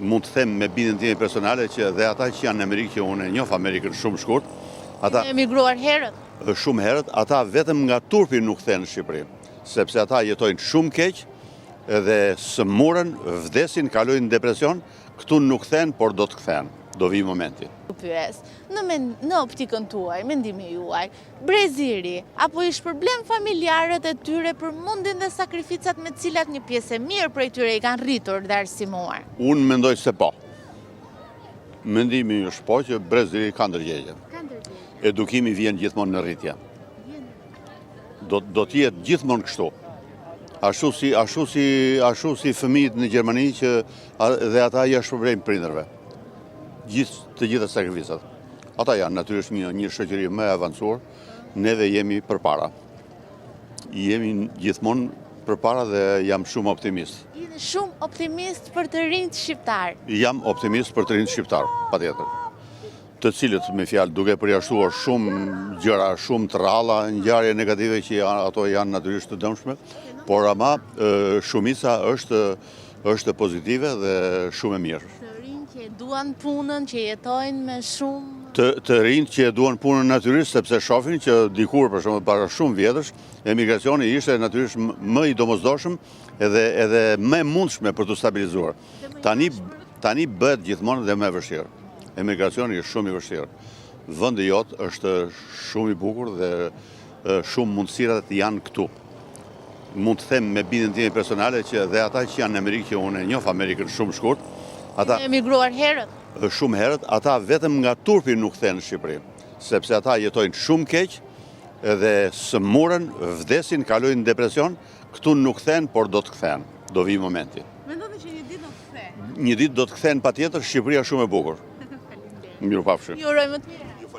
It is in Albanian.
mund të them me bindjen time personale që dhe ata që janë në Amerikë, që unë e njoh Amerikën shumë shkurt, ata emigruar herët. Shumë herët, ata vetëm nga turpi nuk kthehen në Shqipëri, sepse ata jetojnë shumë keq dhe sëmurën, vdesin, kalojnë depresion, këtu nuk kthehen, por do të kthehen. Do vi momenti. Në optikën tuaj, mendimi juaj, breziri, apo ish problem familjarët e tyre për mundin dhe sakrificat me cilat një pjesë e mirë prej tyre i kanë rritur dhe arsimuar? Unë mendoj se po. Mendimi është po që breziri ka ndërgjegje. Edukimi vjen gjithmonë në rritje. Do të jetë gjithmonë kështu. Ashtu si fëmijët në Gjermani që dhe ata janë shpërblejnë prindërve. Të gjitha sakrificat. Ata janë natyrisht një shoqëri më e avancuar, neve jemi përpara. Jemi gjithmonë përpara dhe jam shumë optimist. Jeni shumë optimist për të rinjt shqiptar. Jam optimist për të rinjt shqiptar, patjetër. Të cilët me fjalë duke përjashtuar shumë gjëra, shumë të rralla, ngjarje negative që ato janë natyrisht të dëmshme, por ama shumica është pozitive dhe shumë e mirë. Që duan punën, që jetojnë me shumë... Të rinjt që duan punën natyrisht, sepse shohin që dikur, për shumë, para shumë vjetësh, emigracioni ishte natyrisht më i domosdoshëm edhe më mundshme për të stabilizuar. Tani bëhet gjithmonë dhe më e vështirë. Emigracioni është shumë i vështirë. Vendi jot është shumë i bukur dhe shumë mundësirat janë këtu. Mund të them me bindjen time personale që dhe ata që janë në Amerikë, që unë e njoh Amerikën shumë shkurt, emigruar herët. Shumë herët, ata vetëm nga turpi nuk kthehen në Shqipëri, sepse ata jetojnë shumë keq dhe sëmurën, vdesin, kalojnë depresion, këtu nuk kthehen, por do të kthehen. Do vi momenti. Mendoni që një ditë do të kthehen? Një ditë do të kthehen patjetër, Shqipëria shumë e bukur. Mirupafshim. Ju uroj më të mirë.